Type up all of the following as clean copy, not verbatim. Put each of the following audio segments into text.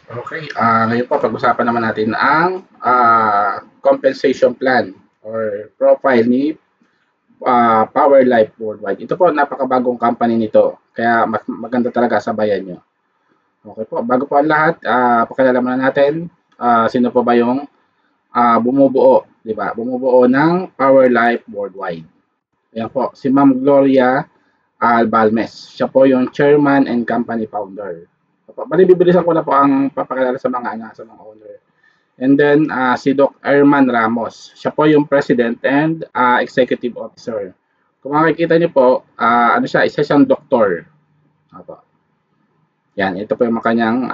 Okay, ngayon po pag-usapan naman natin ang compensation plan or profile ni Power Life Worldwide. Ito po napakabagong company nito, kaya maganda talaga sabayan nyo. Okay po, bago po ang lahat, pakilala muna natin sino po ba yung bumubuo, di ba? Bumubuo ng Power Life Worldwide. Ayan po, si Ma'am Gloria Albalmes. Siya po yung chairman and company founder. Bali, bibilisan ko na po ang papakilala sa mga owner. And then, si Doc Erman Ramos. Siya po yung president and executive officer. Kung makikita niyo po, ano siya, isa siyang doktor. Apo. Yan, ito po yung kanyang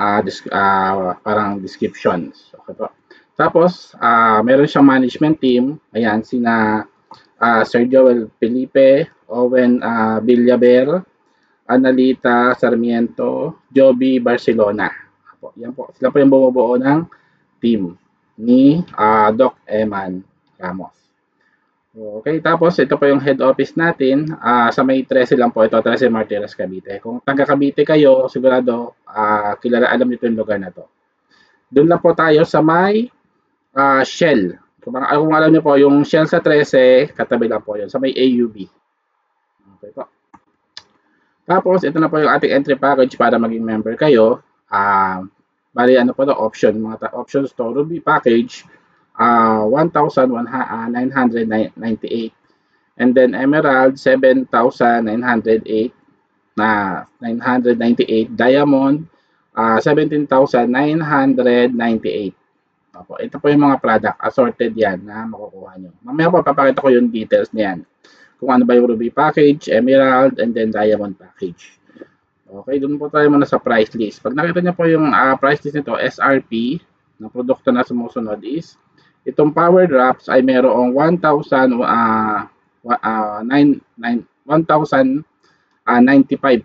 parang descriptions. Okay po. Tapos, meron siyang management team. Ayan, sina Sir Joel Felipe, Owen Villaber, Analita Sarmiento, Joby Barcelona. Apo, yan po. Sila po yung bumubuo ng team ni Doc Eman Ramos. Okay, tapos ito po yung head office natin. Sa may 13 lang po ito, 13 Martires, Cavite. Kung taga Cavite kayo, sigurado kilala, alam niyo yung lugar na to. Doon lang po tayo sa may Shell. Kung alam niyo po, yung Shell sa 13, katabi lang po yun, sa may AUB. Okay po. Tapos, ito na po yung ating entry package para maging member kayo. Bali, ano po to, mga options to, Ruby package, 1,998. And then Emerald, 7,908 na 998. Diamond, 17,998. Opo, ito po yung mga product. Assorted yan na makukuha nyo. Mamaya po, papakita ko yung details niyan. Kung ano ba yung Ruby package, Emerald, and then Diamond package. Okay, doon po tayo muna sa price list. Pag nakita niyo po yung price list nito, SRP, ng produkto na sumusunod is, itong power drops ay mayroong 1,095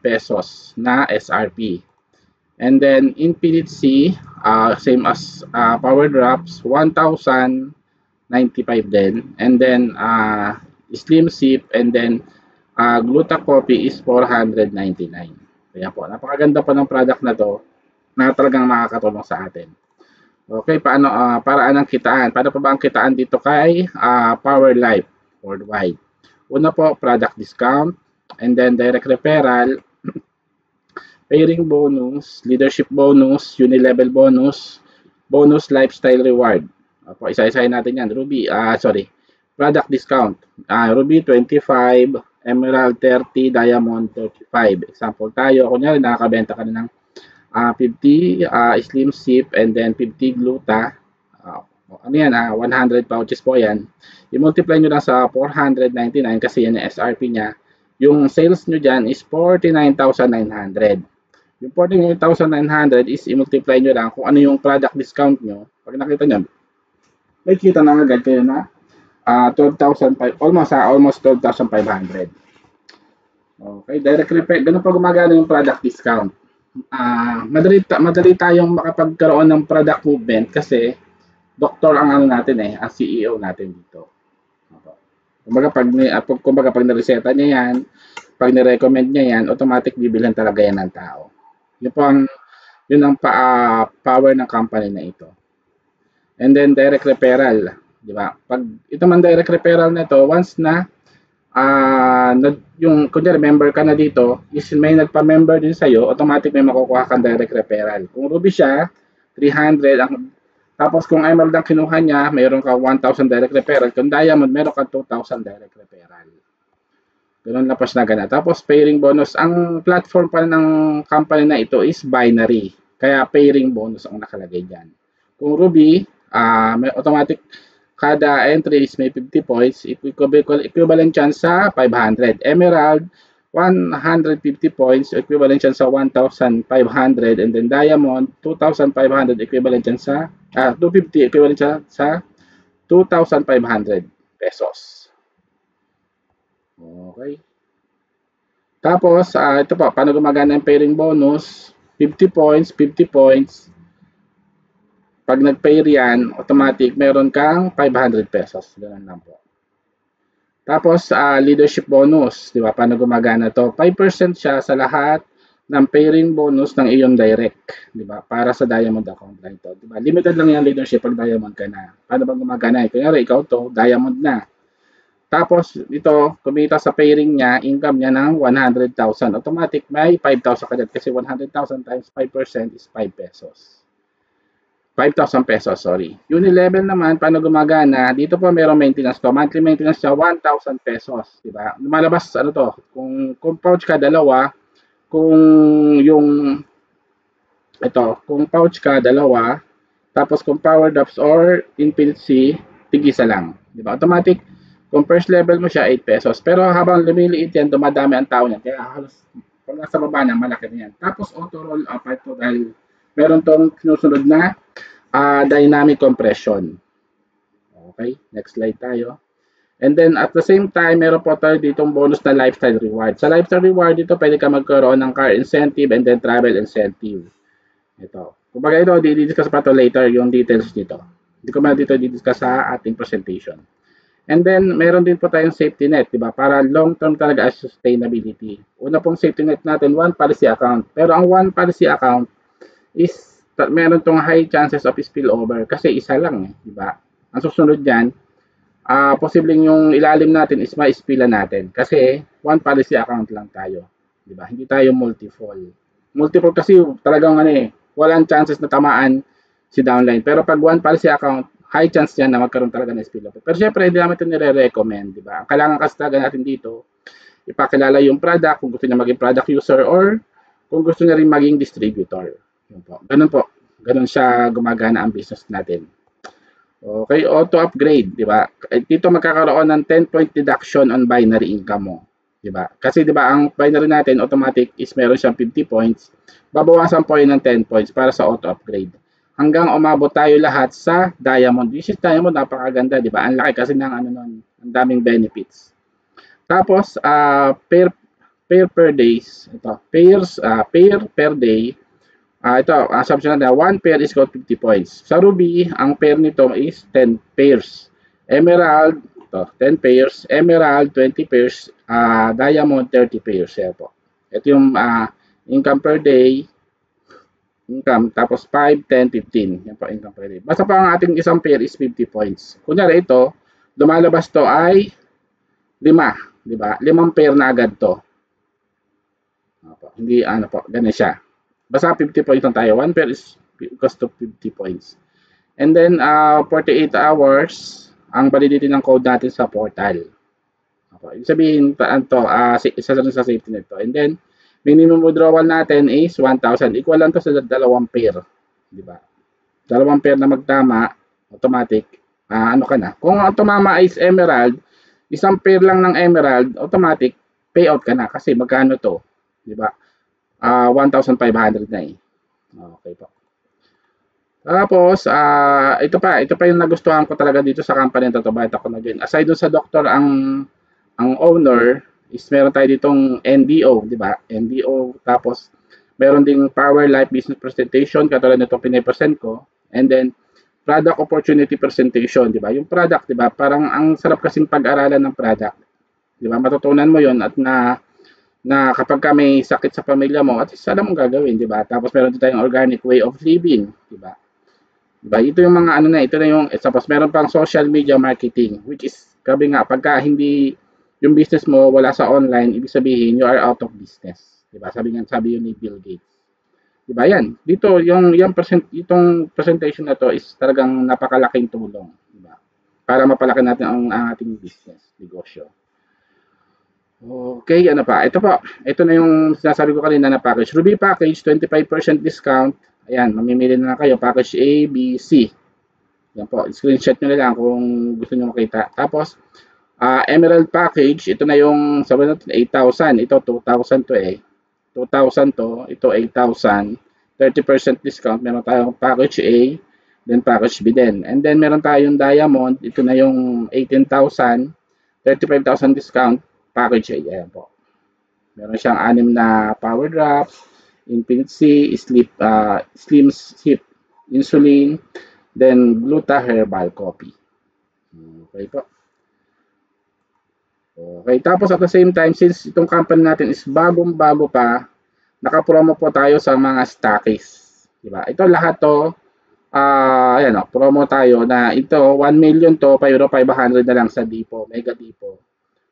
pesos na SRP. And then Infinite C, same as power drops, 1,095 din. And then Slim Sip and then Gluta Coffee is 499. Kaya po, napakaganda po ng product na to na talagang makakatulong sa atin. Okay, paano paraan ng kitaan? Paano pa ba ang kitaan dito kay Power Life Worldwide? Una po, product discount, and then direct referral, pairing bonus, leadership bonus, unilevel bonus, bonus lifestyle reward. Opo, isa-isahin natin yan. Product discount. Ruby 25, Emerald 30, Diamond 35. Example tayo, kunyari nakakabenta ka na ng 50 Slim Sip and then 50 Gluta. Ano yan, 100 pouches po yan. I-multiply nyo lang sa 499 kasi yan yung SRP niya. Yung sales nyo dyan is 49,900. Yung 49,900 is i-multiply nyo lang kung ano yung product discount nyo. Pag nakita nyo, may kita na agad kayo na 12,500, almost 12,500. Okay, direct repair. Ganun pa gumagana yung product discount. Madali tayong makapagkaroon ng product movement kasi doktor ang ano natin ang CEO natin dito. Kumbaga pag nireseta niya yan, pag ni-recommend niya yan, automatic bibilhan talaga yan ng tao. Yun ang power ng company na ito. And then direct referral, di ba? Pag ito man direct referral na ito, once na yung kunyari member ka na dito, is may nagpa-member din sa'yo, automatic may makukuha kang direct referral. Kung Ruby siya, 300. Tapos kung Emerald ang kinuha niya, mayroon ka 1,000 direct referral. Kung Diamond, mayroon ka 2,000 direct referral. Ganun na pas na gana. Tapos pairing bonus. Ang platform pa ng company na ito is binary. Kaya pairing bonus ang nakalagay dyan. Kung Ruby, may automatic kada entry is may 50 points, equivalent yan sa 500. Emerald, 150 points, equivalent yan sa 1,500. And then Diamond, 2,500, equivalent yan sa 250, equivalent yan sa 2,500 pesos. Okay. Tapos, ito pa, paano gumagana yung pairing bonus? 50 points, 50 points. Pag nag-pair yan, automatic, meron kang 500 pesos. Ganun lang po. Tapos, leadership bonus. Di ba? Paano gumagana to? 5% siya sa lahat ng pairing bonus ng iyong direct, di ba? Para sa diamond account lang ito, di ba? Limited lang yan leadership pag diamond ka na. Paano ba gumagana? Kunyari, ikaw to, diamond na. Tapos, ito, kumita sa pairing niya, income niya ng 100,000. Automatic, may 5,000 ka dyan kasi 100,000 times 5% is 5 pesos. 5,000 pesos, sorry. Unilevel naman, paano gumagana? Dito po merong maintenance to. Monthly maintenance siya, 1,000 pesos. Diba? Lumalabas, ano to, kung pouch ka, dalawa. Kung yung, kung pouch ka, dalawa. Tapos kung power drops or infinite C, tig-isa lang. Diba? Automatic, kung first level mo siya, 8 pesos. Pero habang lumiliit yan, dumadami ang tao niyan. Kaya halos, pag nasa baba na, malaki na yan. Tapos auto roll up ito dahil meron tong sinusunod na dynamic compression. Okay, next slide tayo. And then at the same time, meron po tayo ditong bonus na lifestyle reward. Sa lifestyle reward dito, pwede ka magkaroon ng car incentive and then travel incentive. Ito. Kumbaga ito, di-discuss pa to later yung details dito. Hindi ko man dito di-discuss sa ating presentation. And then, meron din po tayong safety net, di ba? Para long-term talaga as sustainability. Una pong safety net natin, one policy account. Pero ang one policy account is meron tong high chances of spillover kasi isa lang, di ba? Ang susunod diyan, posibleng yung ilalim natin is ma-spillan natin kasi one policy account lang tayo, di ba? Hindi tayo multifold. Multifold kasi talagang walang chances na tamaan si downline. Pero pag one policy account, high chance yan na magkaroon talaga ng spillover. Pero syempre, hindi naman ito nire-recommend, di ba? Ang kailangan kasi talaga natin dito, ipakilala yung product kung gusto niya maging product user or kung gusto niya rin maging distributor. Yun po. Ganun po. Ganun siya gumagana ang business natin. Okay, auto upgrade, di ba? Dito magkakaroon ng 10-point deduction on binary income mo, di ba? Kasi di ba ang binary natin automatic is meron siyang 50 points. Babawasan po yun ng 10 points para sa auto upgrade. Hanggang umabot tayo lahat sa diamond. Which is diamond, napakaganda, di ba? Ang laki kasi ng ang daming benefits. Tapos pair per days. Ito, pair per day. Ito, assumption na 1 pair is equal to 50 points. Sa Ruby, ang pair nito is 10 pairs. Emerald, ito, 10 pairs. Emerald, 20 pairs. Diamond, 30 pairs. Yan po. Ito yung income per day. Income, tapos 5, 10, 15. Yan po, income per day. Basta pa ang ating isang pair is 50 points. Kunyari ito, lumalabas to ay 5. Diba? 5 pair na agad to. Hindi, ganun siya. Basta 50 points lang tayo. 1 pair is equals to 50 points. And then, 48 hours ang validity ng code natin sa portal. Ibig sabihin, isa lang sa safety net to. And then, minimum withdrawal natin is 1,000. Equal lang to sa 2 pair. Diba? 2 pair na magtama, automatic, ka na. Kung ang tumama is emerald, isang pair lang ng emerald, automatic, payout ka na. Kasi magkano to? Diba? 1,500 na eh. Okay po. Tapos, ito pa yung nagustuhan ko talaga dito sa company na to. Bakit ako nag-join? Aside dun sa doctor, ang owner is meron tayo ditong NDO, di ba? NDO, tapos meron ding Power Life Business Presentation, katulad nito pinipresent ko. And then, Product Opportunity Presentation, di ba? Yung product, di ba? Parang ang sarap kasing pag-aralan ng product. Di ba? Matutunan mo yon at na kapag ka may sakit sa pamilya mo, at least alam mong gagawin, di ba? Tapos meron din tayong organic way of living, di ba? Diba? Ito yung mga ito na yung, tapos meron pang social media marketing, which is, sabi nga, pagka hindi yung business mo wala sa online, ibig sabihin, you are out of business. Di ba? Sabi yun ni Bill Gates. Di ba? Yan. Dito, itong presentation na to is talagang napakalaking tulong. Di ba? Para mapalaki natin ang ating business, negosyo. Okay, ano pa? Ito po. Ito na yung sinasabi ko kanina na package. Ruby package, 25% discount. Ayan, mamimili na lang kayo. Package A, B, C. Yan po. Screenshot nyo na lang kung gusto nyo makita. Tapos, Emerald package. Ito na yung, sabi natin, 8,000. Ito, 2,000 to eh. 2,000 to. Ito, 8,000. 30% discount. Meron tayong package A. Then package B din. And then, meron tayong diamond. Ito na yung 18,000. 35,000 discount. Package A. Ayan po. Meron siyang 6 na power drops, infinite C, slim sip, insulin, then gluta herbal coffee. Okay po. Okay. Tapos at the same time, since itong company natin is bagong-bago pa, naka-promo po tayo sa mga stockists. Diba? Ito lahat to, ayan o, promo tayo na ito, 1 million to, pero 500 na lang sa Dipo, Mega Dipo.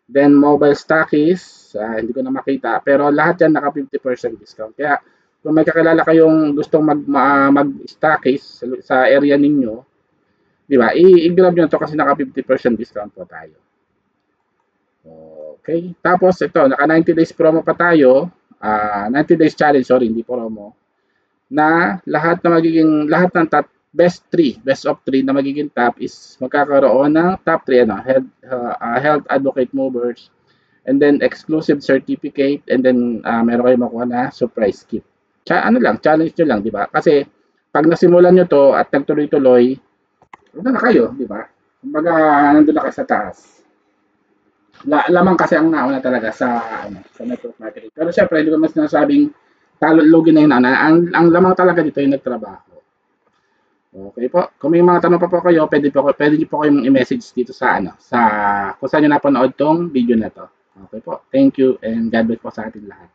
Then mobile stockists, hindi ko na makita, pero lahat yan naka 50% discount. Kaya kung may kakilala kayong gustong mag-stockists sa area ninyo, di ba, i-grab nyo to kasi naka 50% discount po tayo. Okay. Tapos ito, naka 90 days promo pa tayo. 90 days challenge, sorry, hindi promo. Na lahat ng top best of 3 na magiging top is magkakaroon ng top 3 health advocate movers, and then exclusive certificate, and then meron kayong makuha na surprise kit. Challenge nyo lang, di ba? Kasi pag nasimulan nyo to at nagtuloy-tuloy, ano na kayo, di ba? Kumbaga, nandun na kayo sa taas. Lamang kasi ang nauna talaga sa network marketing. Pero syempre, hindi ko mas sinasabing lugi na yun. Ang lamang talaga dito yung nagtrabaho. Okay po. Kung may mga tanong pa po kayo, pwede niyo po kayong i-message dito sa kung saan niyo napanood tong video na to. Okay po. Thank you and God bless po sa ating lahat.